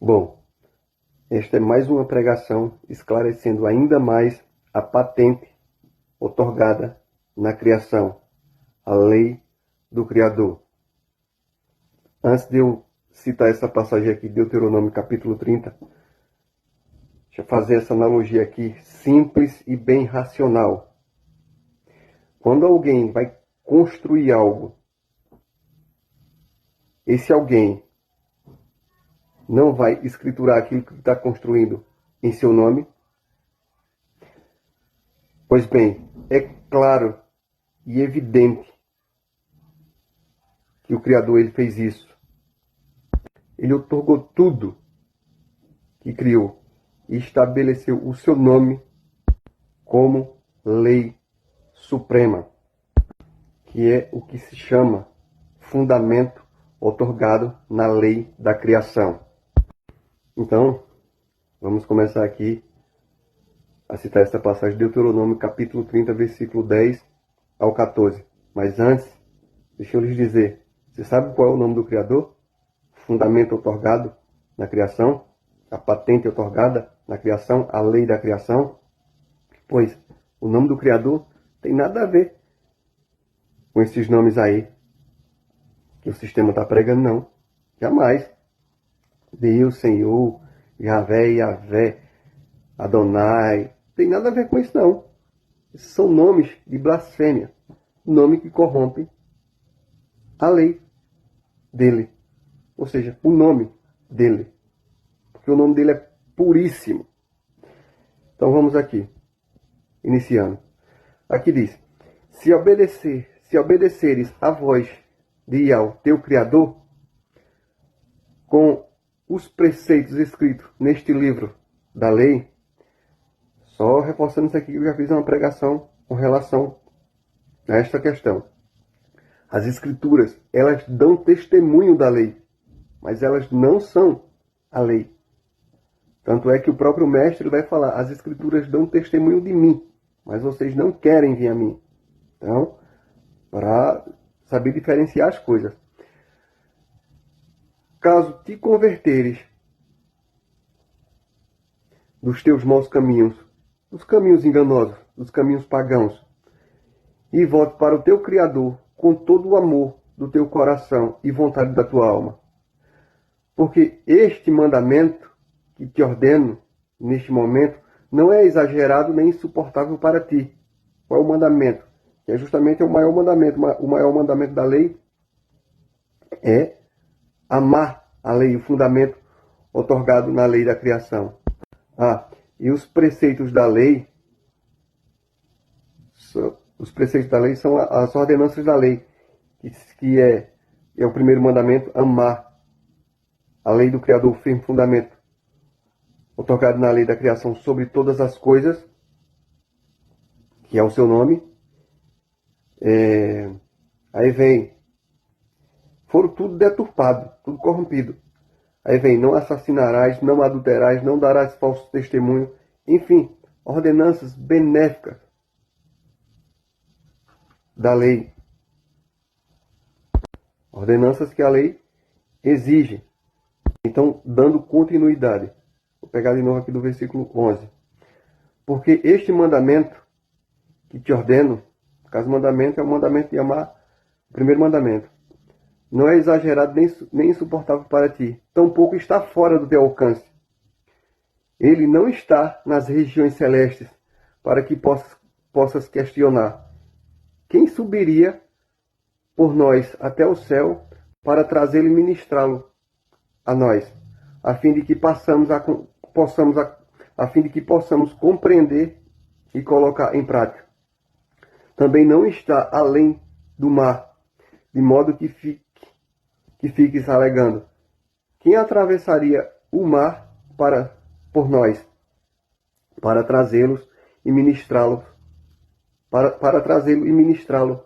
Bom, esta é mais uma pregação esclarecendo ainda mais a patente otorgada na criação, a lei do Criador. Antes de eu citar essa passagem aqui, Deuteronômio capítulo 30, deixa eu fazer essa analogia aqui, simples e bem racional. Quando alguém vai construir algo, esse alguém não vai escriturar aquilo que está construindo em seu nome? Pois bem, é claro e evidente que o Criador ele fez isso. Ele otorgou tudo que criou e estabeleceu o seu nome como lei suprema, que é o que se chama fundamento otorgado na lei da criação. Então, vamos começar aqui a citar essa passagem de Deuteronômio capítulo 30, versículo 10 ao 14. Mas antes, deixa eu lhes dizer, você sabe qual é o nome do Criador? Fundamento otorgado na criação? A patente otorgada na criação? A lei da criação? Pois, o nome do Criador tem nada a ver com esses nomes aí que o sistema está pregando, não. Jamais. Deus, Senhor, Yahvé, Yahvé, Adonai. Tem nada a ver com isso, não. Esses são nomes de blasfêmia. Nome que corrompe a lei dele. Ou seja, o nome dele. Porque o nome dele é puríssimo. Então vamos aqui. Iniciando. Aqui diz: se obedeceres a voz de Yahvé, teu Criador, com os preceitos escritos neste livro da lei, só reforçando isso aqui, eu já fiz uma pregação com relação a esta questão. As escrituras, elas dão testemunho da lei, mas elas não são a lei. Tanto é que o próprio mestre vai falar, as escrituras dão testemunho de mim, mas vocês não querem vir a mim. Então, para saber diferenciar as coisas. Caso te converteres dos teus maus caminhos, dos caminhos enganosos, dos caminhos pagãos, e volte para o teu Criador com todo o amor do teu coração e vontade da tua alma. Porque este mandamento que te ordeno neste momento não é exagerado nem insuportável para ti. Qual é o mandamento? Que é justamente o maior mandamento. O maior mandamento da lei é amar a lei, o fundamento otorgado na lei da criação. E os preceitos da lei, são as ordenanças da lei, que é o primeiro mandamento, amar a lei do Criador, o firme fundamento otorgado na lei da criação sobre todas as coisas, que é o seu nome. Aí vem, foram tudo deturpado, tudo corrompido. Aí vem, não assassinarás, não adulterarás, não darás falso testemunho. Enfim, ordenanças benéficas da lei. Ordenanças que a lei exige. Então, dando continuidade. Vou pegar de novo aqui do versículo 11. Porque este mandamento que te ordeno, no caso, mandamento é o mandamento de amar, o primeiro mandamento. Não é exagerado nem insuportável para ti. Tampouco está fora do teu alcance. Ele não está nas regiões celestes para que possas questionar. Quem subiria por nós até o céu para trazê-lo e ministrá-lo a nós, a fim de que possamos compreender e colocar em prática? Também não está além do mar, de modo que fiques alegando. Quem atravessaria o mar por nós, para trazê-los e ministrá-lo, para trazê-lo e ministrá-lo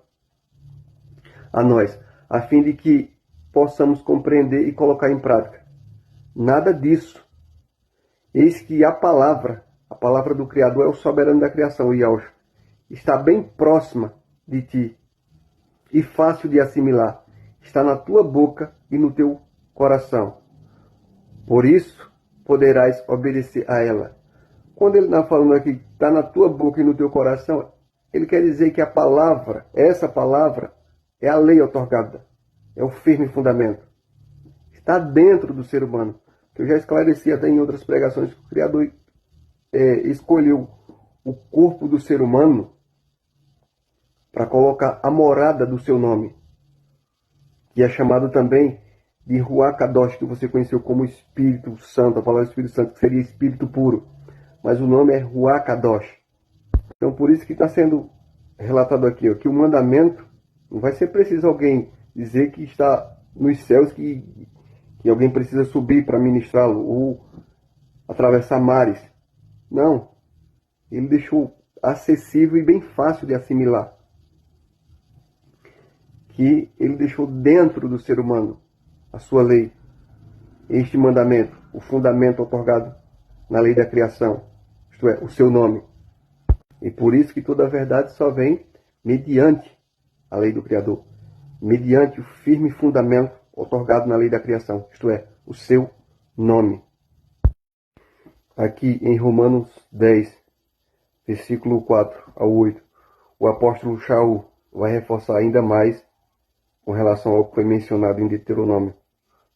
a nós, a fim de que possamos compreender e colocar em prática? Nada disso. Eis que a palavra do Criador é o soberano da criação, Yahvé, está bem próxima de ti e fácil de assimilar. Está na tua boca e no teu coração. Por isso poderás obedecer a ela. Quando ele está falando aqui, está na tua boca e no teu coração, ele quer dizer que a palavra, essa palavra, é a lei otorgada. É o firme fundamento. Está dentro do ser humano. Eu já esclareci até em outras pregações que o Criador escolheu o corpo do ser humano para colocar a morada do seu nome, que é chamado também de Ruach Kadosh, que você conheceu como Espírito Santo, a palavra Espírito Santo, que seria Espírito Puro, mas o nome é Ruach Kadosh. Então por isso que está sendo relatado aqui, ó, que o mandamento, não vai ser preciso alguém dizer que está nos céus, que alguém precisa subir para ministrá-lo, ou atravessar mares. Não, ele deixou acessível e bem fácil de assimilar, que ele deixou dentro do ser humano a sua lei, este mandamento, o fundamento otorgado na lei da criação, isto é, o seu nome. E por isso que toda a verdade só vem mediante a lei do Criador, mediante o firme fundamento otorgado na lei da criação, isto é, o seu nome. Aqui em Romanos 10, versículo 4 ao 8, o apóstolo Shaul vai reforçar ainda mais com relação ao que foi mencionado em Deuteronômio,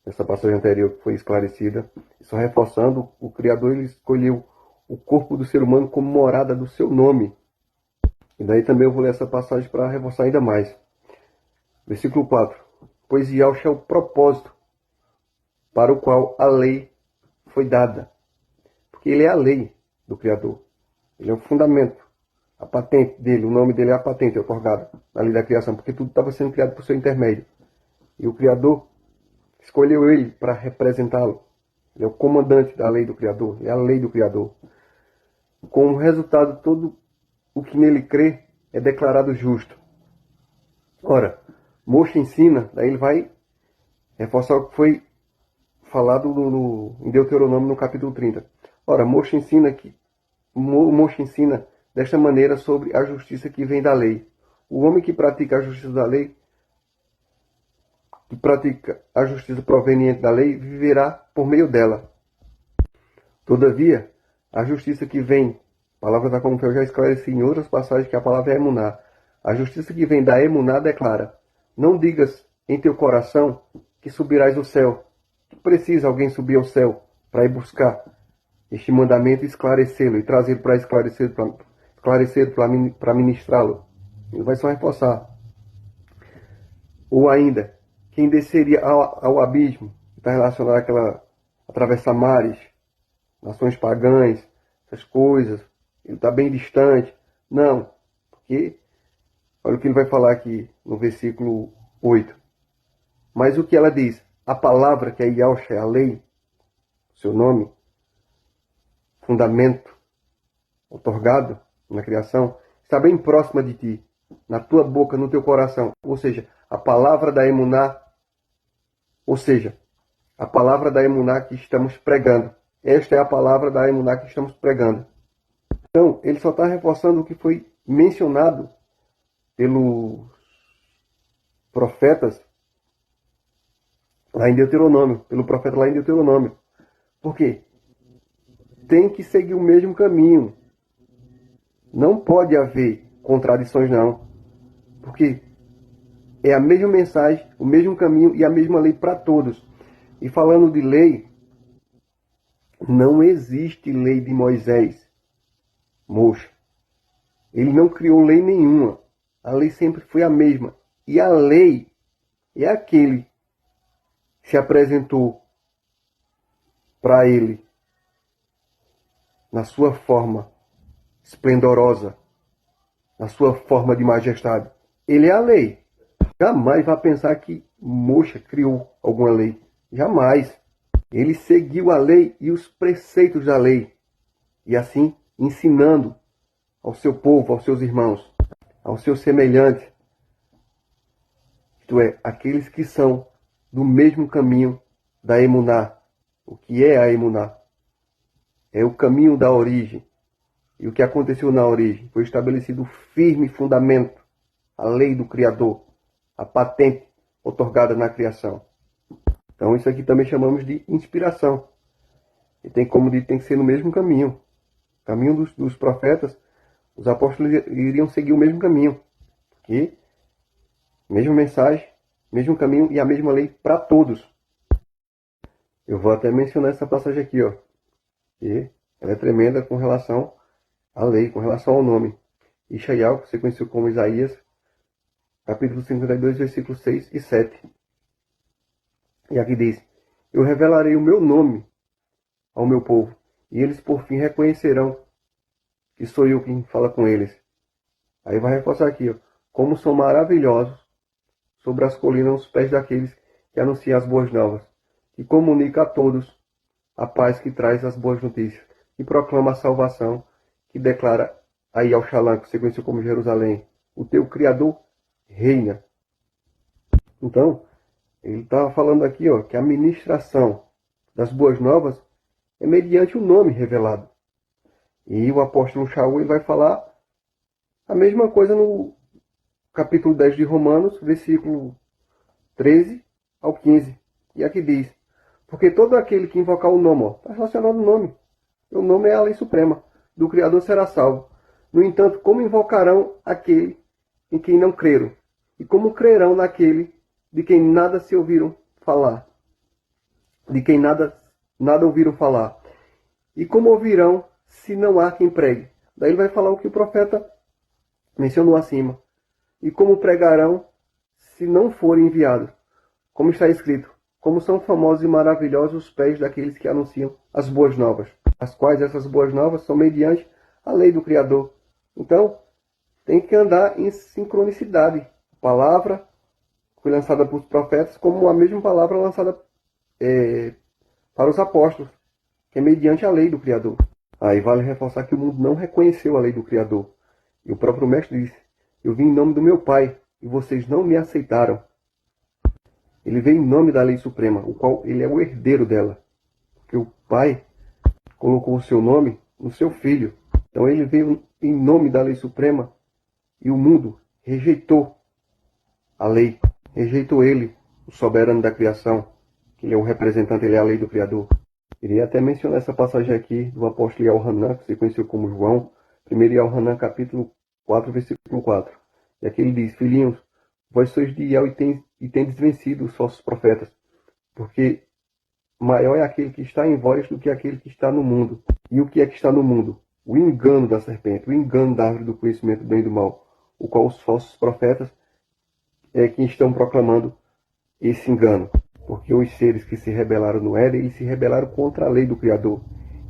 nessa passagem anterior que foi esclarecida. Só reforçando, o Criador ele escolheu o corpo do ser humano como morada do seu nome. E daí também eu vou ler essa passagem para reforçar ainda mais. Versículo 4. Pois Yahshua é o propósito para o qual a lei foi dada. Porque ele é a lei do Criador. Ele é o fundamento, a patente dele, o nome dele é a patente otorgada na lei da criação, porque tudo estava sendo criado por seu intermédio. E o Criador escolheu ele para representá-lo. Ele é o comandante da lei do Criador, é a lei do Criador. Com o resultado, todo o que nele crê é declarado justo. Ora, Moshe ensina, daí ele vai reforçar o que foi falado em Deuteronômio no capítulo 30. Ora, Moshe ensina desta maneira sobre a justiça que vem da lei. O homem que pratica a justiça da lei, que pratica a justiça proveniente da lei, viverá por meio dela. Todavia, a justiça que vem, a palavra da como eu já esclareci em outras passagens que a palavra é emuná. A justiça que vem da emuná declara: não digas em teu coração que subirás ao céu. Que precisa alguém subir ao céu para ir buscar este mandamento e esclarecê-lo, e trazer para esclarecer, para ministrá-lo. Ele vai só reforçar. Ou ainda, quem desceria ao abismo, está relacionado àquela atravessar mares, nações pagãs, essas coisas, ele está bem distante. Não, porque olha o que ele vai falar aqui no versículo 8. Mas o que ela diz? A palavra que é Yahshua, a lei, seu nome, fundamento otorgado na criação, está bem próxima de ti, na tua boca, no teu coração. Ou seja, a palavra da emuná, ou seja, a palavra da emuná que estamos pregando. Esta é a palavra da emuná que estamos pregando. Então, ele só está reforçando o que foi mencionado pelos profetas lá em Deuteronômio, pelo profeta lá em Deuteronômio. Por quê? Tem que seguir o mesmo caminho. Não pode haver contradições, não. Porque é a mesma mensagem, o mesmo caminho e a mesma lei para todos. E falando de lei, não existe lei de Moisés, Moshe. Ele não criou lei nenhuma. A lei sempre foi a mesma. E a lei é aquele que se apresentou para ele na sua forma esplendorosa, na sua forma de majestade. Ele é a lei. Jamais vá pensar que Moshe criou alguma lei. Jamais. Ele seguiu a lei e os preceitos da lei. E assim, ensinando ao seu povo, aos seus irmãos, aos seus semelhantes. Isto é, aqueles que são do mesmo caminho da emuná. O que é a emuná? É o caminho da origem. E o que aconteceu na origem? Foi estabelecido o firme fundamento, a lei do Criador, a patente otorgada na criação. Então isso aqui também chamamos de inspiração. E tem como tem que ser no mesmo caminho. O caminho dos profetas, os apóstolos iriam seguir o mesmo caminho. Que mesma mensagem, mesmo caminho e a mesma lei para todos. Eu vou até mencionar essa passagem aqui, ó. Que ela é tremenda com relação à lei, com relação ao nome. Ishaiah, que você conheceu como Isaías, capítulo 52, versículos 6 e 7. E aqui diz: Eu revelarei o meu nome ao meu povo, e eles por fim reconhecerão que sou eu quem fala com eles. Aí vai reforçar aqui, ó, como são maravilhosos sobre as colinas os pés daqueles que anunciam as boas novas, que comunica a todos a paz, que traz as boas notícias, que proclama a salvação, que declara aí ao Shalom, que você conheceu como Jerusalém, o teu Criador reina. Então, ele está falando aqui, ó, que a ministração das boas novas é mediante o nome revelado. E o apóstolo Shaul ele vai falar a mesma coisa no capítulo 10 de Romanos, versículo 13 ao 15. E aqui diz: porque todo aquele que invocar o nome, está relacionado ao nome. O nome é a lei suprema. Do Criador será salvo. No entanto, como invocarão aquele em quem não creram? E como crerão naquele de quem nada se ouviram falar? De quem nada ouviram falar? E como ouvirão se não há quem pregue? Daí ele vai falar o que o profeta mencionou acima. E como pregarão se não forem enviados? Como está escrito: como são famosos e maravilhosos os pés daqueles que anunciam as boas novas, as quais essas boas novas são mediante a lei do Criador. Então, tem que andar em sincronicidade. A palavra foi lançada por profetas como a mesma palavra lançada para os apóstolos, que é mediante a lei do Criador. Aí vale reforçar que o mundo não reconheceu a lei do Criador. E o próprio Mestre disse: eu vim em nome do meu Pai, e vocês não me aceitaram. Ele veio em nome da lei suprema, o qual ele é o herdeiro dela. Porque o Pai colocou o seu nome no seu Filho. Então ele veio em nome da lei suprema e o mundo rejeitou a lei. Rejeitou ele, o soberano da criação, que ele é o representante, ele é a lei do Criador. Queria até mencionar essa passagem aqui do apóstolo Yohanan, que você conheceu como João. 1 Yohanan, capítulo 4, versículo 4. E aqui ele diz: filhinhos, vós sois de Iel e tendes vencido os falsos profetas, porque maior é aquele que está em vós do que aquele que está no mundo. E o que é que está no mundo? O engano da serpente, o engano da árvore do conhecimento do bem e do mal, o qual os falsos profetas é que estão proclamando esse engano. Porque os seres que se rebelaram no Éden, eles se rebelaram contra a lei do Criador.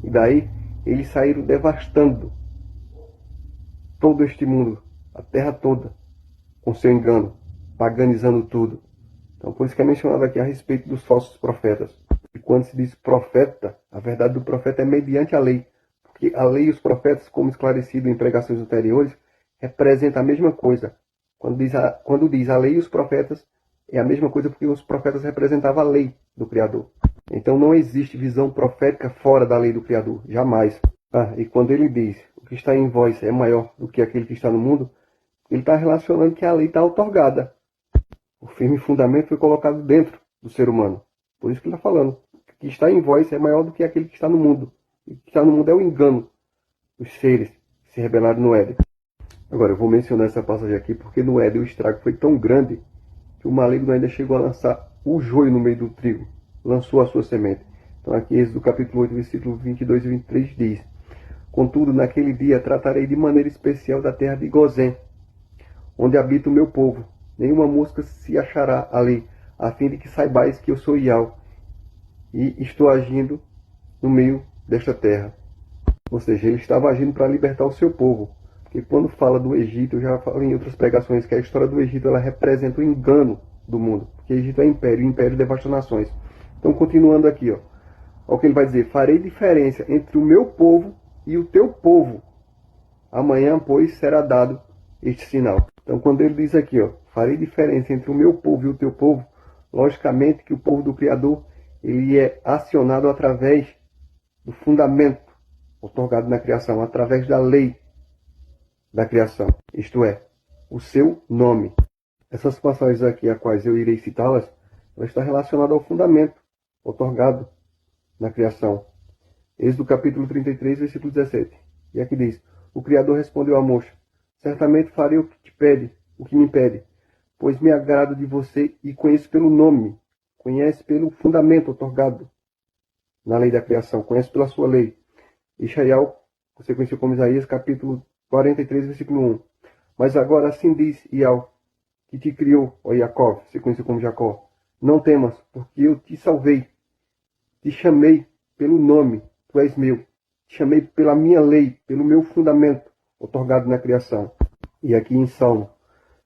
E daí eles saíram devastando todo este mundo, a terra toda, com seu engano, paganizando tudo. Então, por isso que é mencionado aqui a respeito dos falsos profetas. E quando se diz profeta, a verdade do profeta é mediante a lei. Porque a lei e os profetas, como esclarecido em pregações anteriores, representam a mesma coisa. Quando diz a lei e os profetas, é a mesma coisa porque os profetas representavam a lei do Criador. Então não existe visão profética fora da lei do Criador. Jamais. E quando ele diz: o que está em vós é maior do que aquele que está no mundo, ele está relacionando que a lei está outorgada. O firme fundamento foi colocado dentro do ser humano. Por isso que ele está falando. O que está em vós é maior do que aquele que está no mundo. E o que está no mundo é o engano dos seres que se rebelaram no Éden. Agora, eu vou mencionar essa passagem aqui porque no Éden o estrago foi tão grande que o maligno ainda chegou a lançar o joio no meio do trigo. Lançou a sua semente. Então aqui, Êxodo capítulo 8, versículo 22 e 23 diz: contudo, naquele dia tratarei de maneira especial da terra de Gozém, onde habita o meu povo. Nenhuma mosca se achará ali, a fim de que saibais que eu sou Iau, e estou agindo no meio desta terra. Ou seja, ele estava agindo para libertar o seu povo. Porque quando fala do Egito, eu já falei em outras pregações que a história do Egito ela representa o engano do mundo. Porque o Egito é império, e o império devasta nações. Então, continuando aqui, olha o que ele vai dizer: farei diferença entre o meu povo e o teu povo. Amanhã, pois, será dado este sinal. Então, quando ele diz aqui, farei diferença entre o meu povo e o teu povo, logicamente que o povo do Criador ele é acionado através do fundamento outorgado na criação, através da lei da criação, isto é, o seu nome. Essas passagens aqui, a quais eu irei citá-las, ela está relacionada ao fundamento outorgado na criação. Êxodo capítulo 33, versículo 17. E aqui diz: o Criador respondeu à moça: certamente farei o que te pede, o que me pede, pois me agrado de você e conheço pelo nome, conhece pelo fundamento otorgado na lei da criação, conhece pela sua lei. Ishaiah, você conheceu como Isaías, capítulo 43, versículo 1. Mas agora assim diz Yahweh, que te criou, ó Jacó, você conheceu como Jacó. Não temas, porque eu te salvei. Te chamei pelo nome, tu és meu. Te chamei pela minha lei, pelo meu fundamento, otorgado na criação. E aqui em Salmo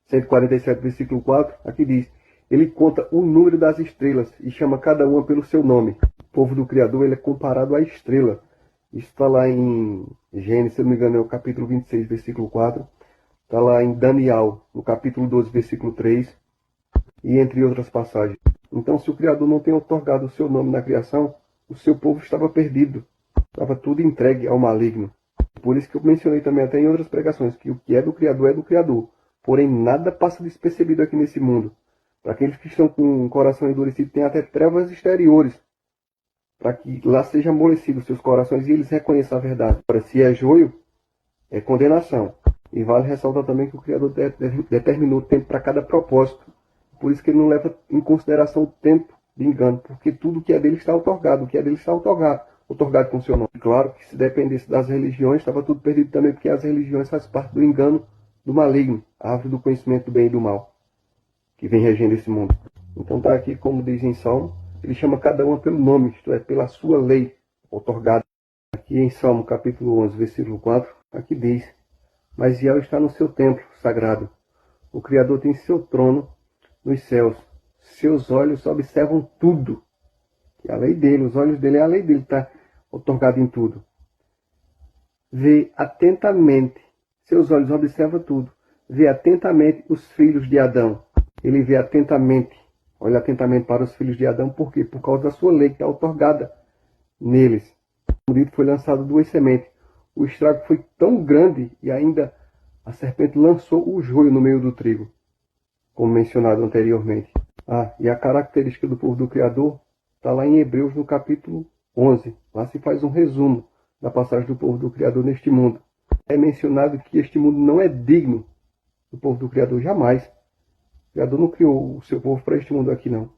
147, versículo 4, aqui diz: ele conta o número das estrelas e chama cada uma pelo seu nome. O povo do Criador, ele é comparado à estrela. Isso está lá em Gênesis, se não me engano, é o capítulo 26, versículo 4. Está lá em Daniel, no capítulo 12, versículo 3. E entre outras passagens. Então, se o Criador não tem otorgado o seu nome na criação, o seu povo estava perdido. Estava tudo entregue ao maligno. Por isso que eu mencionei também até em outras pregações, que o que é do Criador. Porém, nada passa despercebido aqui nesse mundo. Para aqueles que estão com o coração endurecido, tem até trevas exteriores, para que lá sejam amolecidos seus corações e eles reconheçam a verdade. Agora, se é joio, é condenação. E vale ressaltar também que o Criador determinou o tempo para cada propósito. Por isso que ele não leva em consideração o tempo de engano, porque tudo que é dele está otorgado, o que é dele está otorgado com o seu nome. Claro que se dependesse das religiões, estava tudo perdido também, porque as religiões fazem parte do engano do maligno, a árvore do conhecimento do bem e do mal, que vem regendo esse mundo. Então está aqui, como diz em Salmo, ele chama cada uma pelo nome, isto é, pela sua lei otorgada. Aqui em Salmo capítulo 11, versículo 4, aqui diz: mas Yahweh está no seu templo sagrado, o Criador tem seu trono nos céus, seus olhos observam tudo. E a lei dele, os olhos dele, é a lei dele, está otorgada em tudo. Vê atentamente, seus olhos observam tudo. Vê atentamente os filhos de Adão. Ele vê atentamente, olha atentamente para os filhos de Adão, por quê? Por causa da sua lei que é otorgada neles. Como dito, foi lançado 2 sementes. O estrago foi tão grande e ainda a serpente lançou o joio no meio do trigo, como mencionado anteriormente. E a característica do povo do Criador está lá em Hebreus, no capítulo 11. Lá se faz um resumo da passagem do povo do Criador neste mundo. É mencionado que este mundo não é digno do povo do Criador, jamais. O Criador não criou o seu povo para este mundo aqui, não.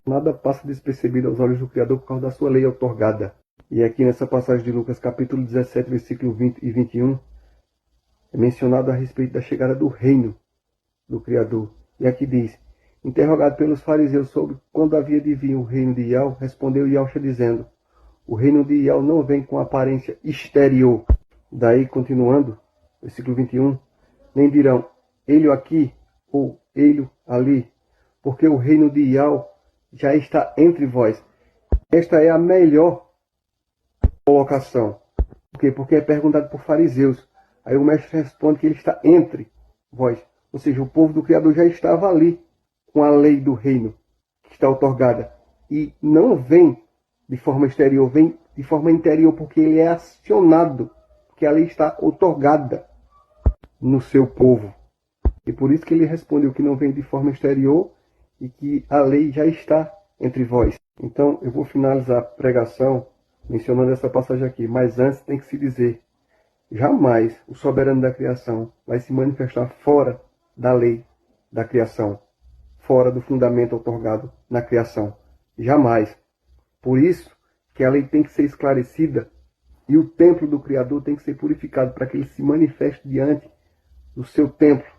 Nada passa despercebido aos olhos do Criador por causa da sua lei otorgada. E aqui nessa passagem de Lucas, capítulo 17, versículo 20 e 21, é mencionado a respeito da chegada do reino do Criador. E aqui diz: interrogado pelos fariseus sobre quando havia de vir o reino de Yahweh, respondeu Yahweh dizendo: o reino de Yahweh não vem com aparência exterior. Daí, continuando, versículo 21, nem dirão, ele aqui ou ele ali, porque o reino de Yahweh já está entre vós. Esta é a melhor colocação. Por quê? Porque é perguntado por fariseus. Aí o mestre responde que ele está entre vós. Ou seja, o povo do Criador já estava ali com a lei do reino que está otorgada. E não vem de forma exterior, vem de forma interior, porque ele é acionado, porque a lei está otorgada no seu povo. E por isso que ele respondeu que não vem de forma exterior e que a lei já está entre vós. Então eu vou finalizar a pregação mencionando essa passagem aqui. Mas antes tem que se dizer: jamais o soberano da criação vai se manifestar fora da lei da criação, fora do fundamento otorgado na criação. Jamais. Por isso que a lei tem que ser esclarecida e o templo do Criador tem que ser purificado para que ele se manifeste diante do seu templo,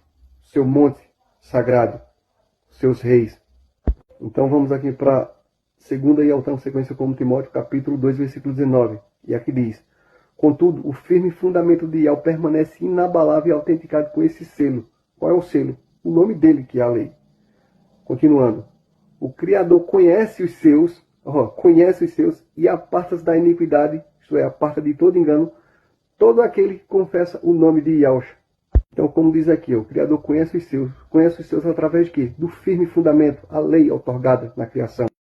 seu monte sagrado, seus reis. Então vamos aqui para 2ª e altão sequência como Timóteo, capítulo 2, versículo 19. E aqui diz: contudo, o firme fundamento de Yahweh permanece inabalável e autenticado com esse selo. Qual é o selo? O nome dele, que é a lei. Continuando: o Criador conhece os seus e aparta-os da iniquidade, isto é, aparta de todo engano, todo aquele que confessa o nome de Yahweh. Então, como diz aqui, o Criador conhece os seus através de quê? Do firme fundamento, a lei otorgada na criação.